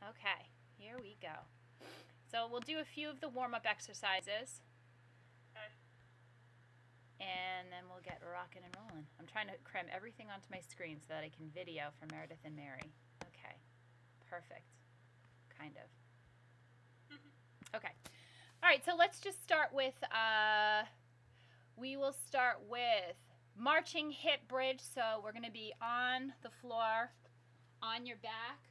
Okay, here we go. So we'll do a few of the warm-up exercises. Okay. And then we'll get rocking and rolling. I'm trying to cram everything onto my screen so that I can video for Meredith and Mary. Okay, perfect. Kind of. Okay. All right, so let's just start with, we will start with marching hip bridge. So we're going to be on the floor, on your back,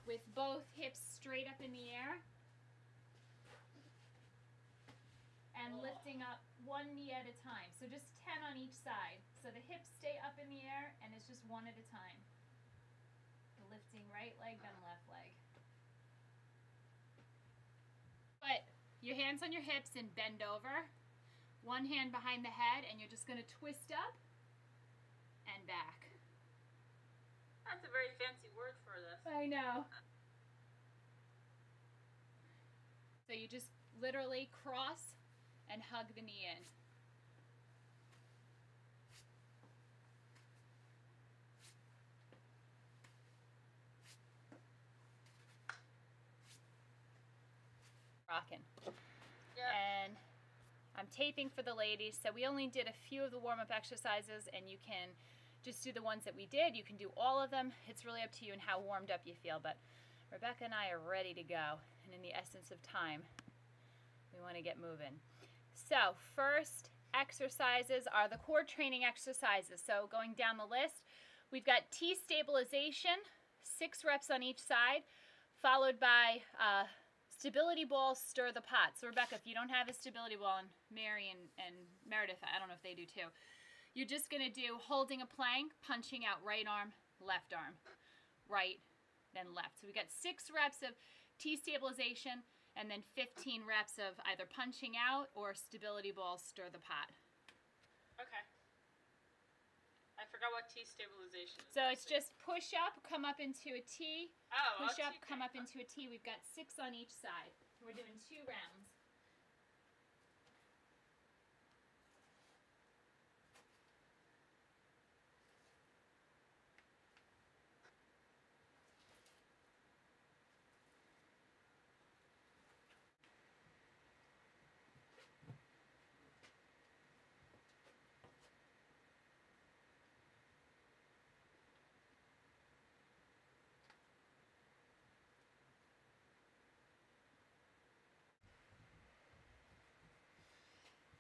with both hips straight up in the air. And lifting up one knee at a time. So just 10 on each side. So the hips stay up in the air and it's just one at a time. Lifting right leg, then left leg. Put your hands on your hips and bend over. One hand behind the head and you're just going to twist up and back. That's a very fancy word for this. I know. So you just literally cross and hug the knee in. Rockin'. Yeah. And I'm taping for the ladies, so we only did a few of the warm-up exercises, and you can just do the ones that we did. You can do all of them. It's really up to you and how warmed up you feel, but Rebecca and I are ready to go, and in the essence of time, we want to get moving. So first exercises are the core training exercises. So going down the list, we've got T stabilization, 6 reps on each side, followed by stability ball, stir the pot. So Rebecca, if you don't have a stability ball, and Mary and Meredith, I don't know if they do too, you're just going to do holding a plank, punching out right arm, right, then left. So we got 6 reps of T stabilization, and then 15 reps of either punching out or stability ball, stir the pot. Okay. I forgot what T stabilization is. So it's just push up, come up into a T, Oh, push up, come up into a T. We've got 6 on each side. We're doing 2 rounds.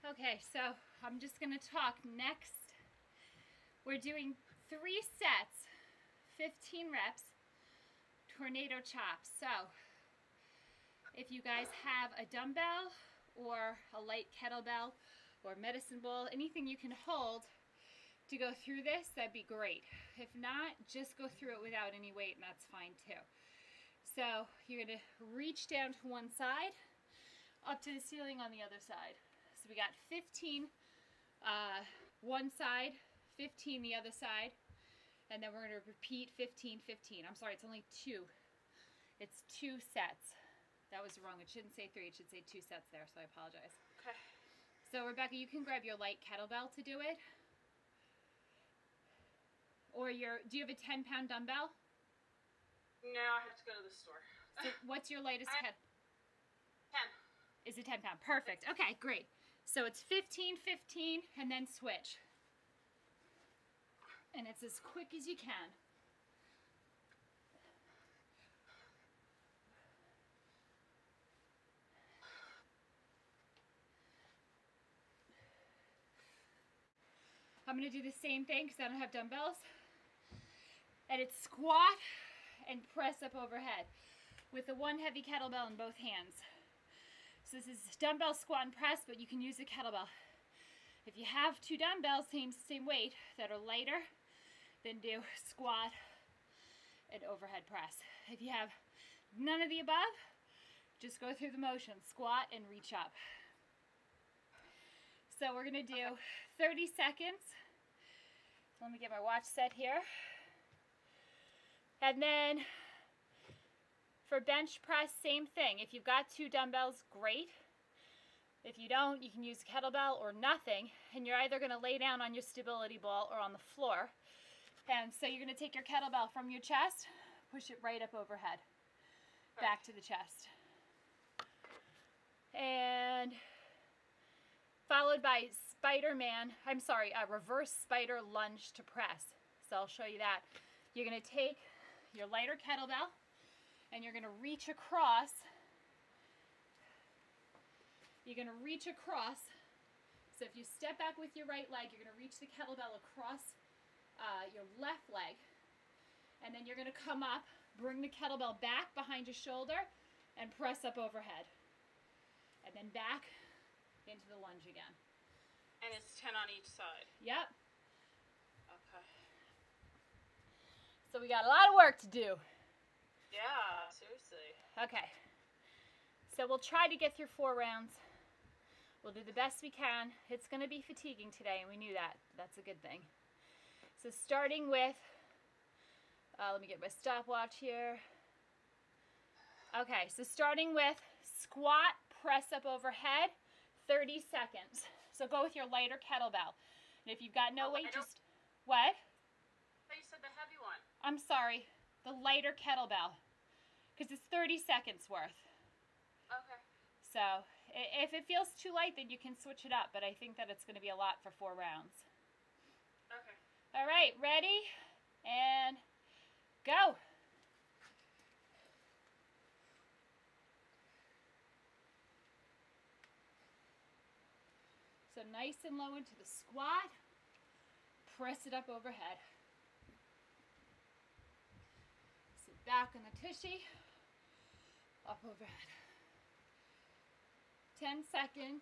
Okay, so I'm just going to talk next. We're doing 3 sets, 15 reps, tornado chops. So if you guys have a dumbbell or a light kettlebell or medicine ball, anything you can hold to go through this, that'd be great. If not, just go through it without any weight, and that's fine too. So you're going to reach down to one side, up to the ceiling on the other side. So we got 15 one side, 15 the other side, and then we're going to repeat 15, 15. I'm sorry, it's only 2. It's 2 sets. That was wrong. It shouldn't say 3. It should say 2 sets there, so I apologize. Okay. So Rebecca, you can grab your light kettlebell to do it. Or do you have a 10-pound dumbbell? No, I have to go to the store. So what's your lightest 10. Is it 10 pound? Perfect. Okay, great. So it's 15, 15, and then switch. And it's as quick as you can. I'm going to do the same thing because I don't have dumbbells. And it's squat and press up overhead with the one heavy kettlebell in both hands. So this is dumbbell, squat, and press, but you can use a kettlebell. If you have 2 dumbbells, same weight, that are lighter, then do squat and overhead press. If you have none of the above, just go through the motion, squat and reach up. So we're going to do 30 seconds. Let me get my watch set here. And then for bench press, same thing. If you've got 2 dumbbells, great. If you don't, you can use a kettlebell or nothing, and you're either going to lay down on your stability ball or on the floor. And so you're going to take your kettlebell from your chest, push it right up overhead, back to the chest. And followed by reverse spider lunge to press. So I'll show you that. You're going to take your lighter kettlebell and you're going to reach across. You're going to reach across. So if you step back with your right leg, you're going to reach the kettlebell across your left leg. And then you're going to come up, bring the kettlebell back behind your shoulder, and press up overhead. And then back into the lunge again. And it's 10 on each side. Yep. Okay. So we got a lot of work to do. Yeah, seriously. Okay. So we'll try to get through 4 rounds. We'll do the best we can. It's going to be fatiguing today, and we knew that. That's a good thing. So starting with, let me get my stopwatch here. Okay, so starting with squat, press up overhead, 30 seconds. So go with your lighter kettlebell. And if you've got no weight, just, what? I thought you said the heavy one. I'm sorry, the lighter kettlebell, because it's 30 seconds worth. Okay. So if it feels too light, then you can switch it up, but I think that it's going to be a lot for 4 rounds. Okay. All right, ready? And go. So nice and low into the squat. Press it up overhead. Sit back on the tushy. Up overhead. 10 seconds.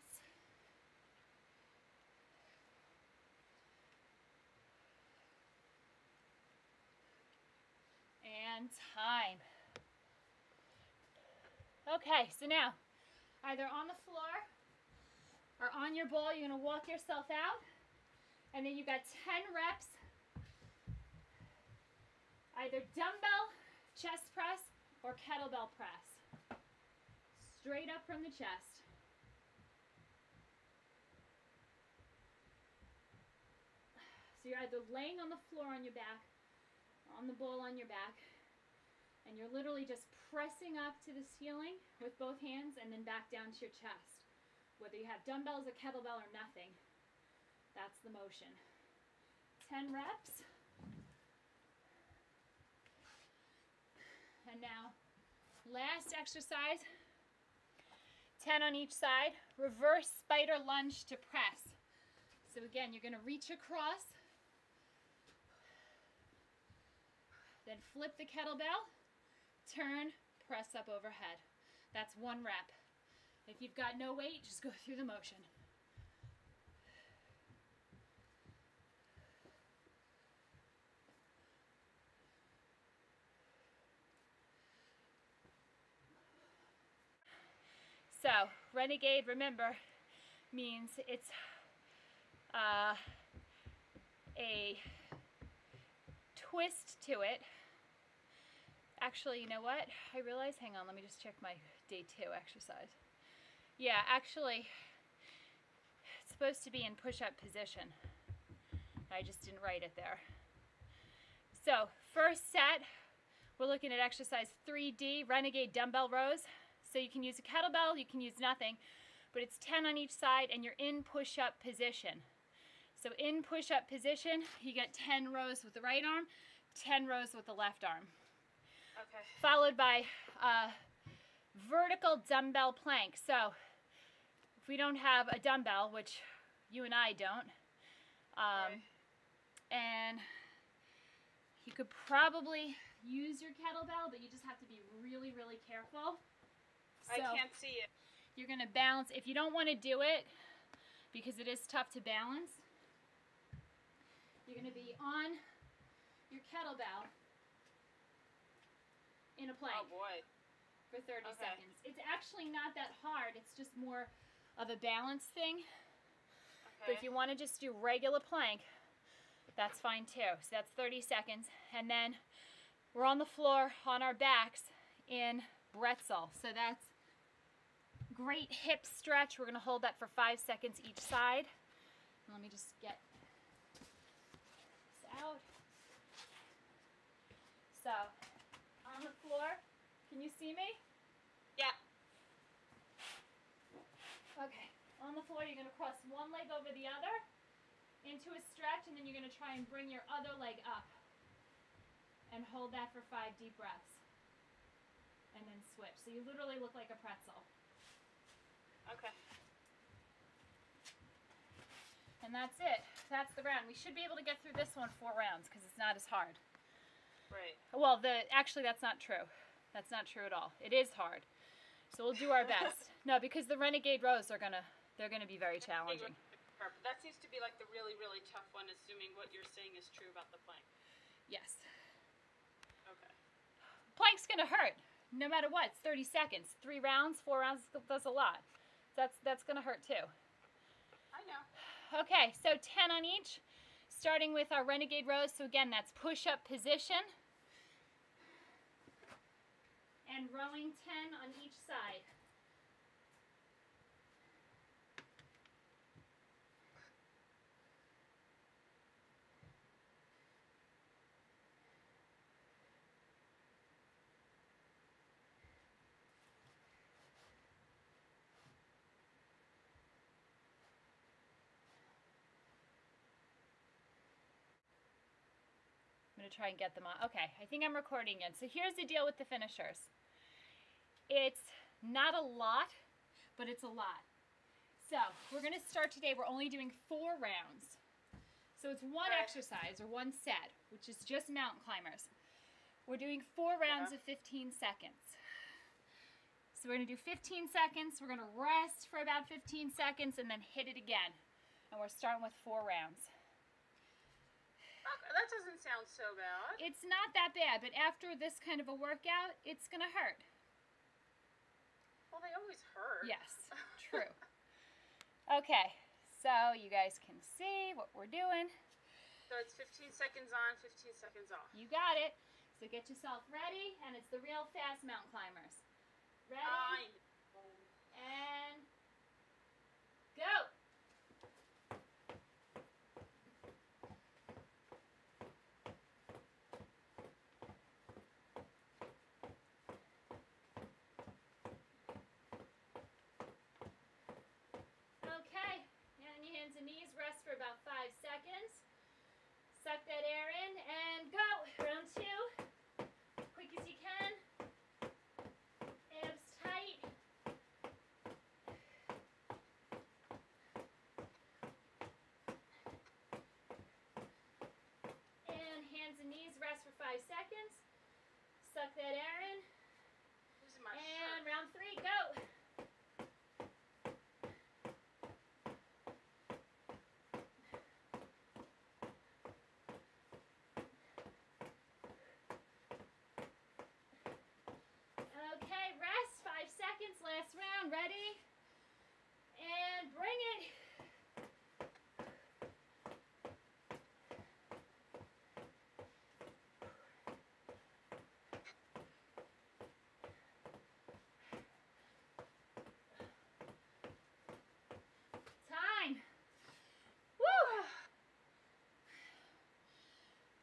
And time. Okay, so now, either on the floor or on your ball, you're going to walk yourself out, and then you've got 10 reps, either dumbbell chest press or kettlebell press, straight up from the chest. So you're either laying on the floor on your back, on the ball on your back, and you're literally just pressing up to the ceiling with both hands and then back down to your chest. Whether you have dumbbells, a kettlebell, or nothing, that's the motion. 10 reps. And now, last exercise, 10 on each side, reverse spider lunge to press. So again, you're going to reach across, then flip the kettlebell, turn, press up overhead. That's 1 rep. If you've got no weight, just go through the motion. So, renegade, remember, means it's a twist to it. Actually, you know what? I realize, hang on, let me just check my day 2 exercise. Yeah, actually, it's supposed to be in push-up position. I just didn't write it there. So, first set, we're looking at exercise 3D, renegade dumbbell rows. So you can use a kettlebell, you can use nothing, but it's 10 on each side and you're in push-up position. So in push-up position, you get 10 rows with the right arm, 10 rows with the left arm. Okay. Followed by vertical dumbbell plank. So if we don't have a dumbbell, which you and I don't, Right. and you could probably use your kettlebell, but you just have to be really, really careful. I So can't see it. you're going to balance. If you don't want to do it, because it is tough to balance, you're going to be on your kettlebell in a plank Oh boy. for 30 Okay. seconds. It's actually not that hard. It's just more of a balance thing. Okay. But if you want to just do regular plank, that's fine too. So that's 30 seconds. And then we're on the floor on our backs in bretzel. So that's great hip stretch. We're going to hold that for 5 seconds each side. Let me just get this out. So me? Yeah. Okay. On the floor, you're going to cross one leg over the other into a stretch, and then you're going to try and bring your other leg up. And hold that for 5 deep breaths. And then switch. So you literally look like a pretzel. Okay. And that's it. That's the round. We should be able to get through this one 4 rounds because it's not as hard. Right. Well, actually that's not true. That's not true at all. It is hard. So we'll do our best. No, because the renegade rows are they're gonna be very challenging. That seems to be like the really, really tough one, assuming what you're saying is true about the plank. Yes. Okay. Plank's gonna hurt. No matter what. It's 30 seconds. 3 rounds, 4 rounds, that's a lot. That's gonna hurt too. I know. Okay, so 10 on each, starting with our renegade rows. So again, that's push-up position. And rowing 10 on each side. I'm going to try and get them on. Okay, I think I'm recording again. So here's the deal with the finishers. It's not a lot, but it's a lot. So we're going to start today. We're only doing 4 rounds. So it's one exercise or one set, which is just mountain climbers. We're doing 4 rounds of 15 seconds. So we're going to do 15 seconds. We're going to rest for about 15 seconds and then hit it again. And we're starting with 4 rounds. Okay, that doesn't sound so bad. It's not that bad, but after this kind of a workout, it's going to hurt. Well, they always hurt. Yes, true. Okay, so you guys can see what we're doing. So it's 15 seconds on, 15 seconds off. You got it. So get yourself ready, and it's the real fast mountain climbers. Ready? And go. Okay, and your hands and knees, rest for about 5 seconds. Suck that air in and go. Round 2. Quick as you can. Abs tight. And hands and knees, rest for 5 seconds. Suck that air in. And round 3, go. Okay, rest, 5 seconds, last round, ready? And bring it. Time. Woo!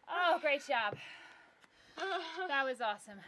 Oh, great job. That was awesome.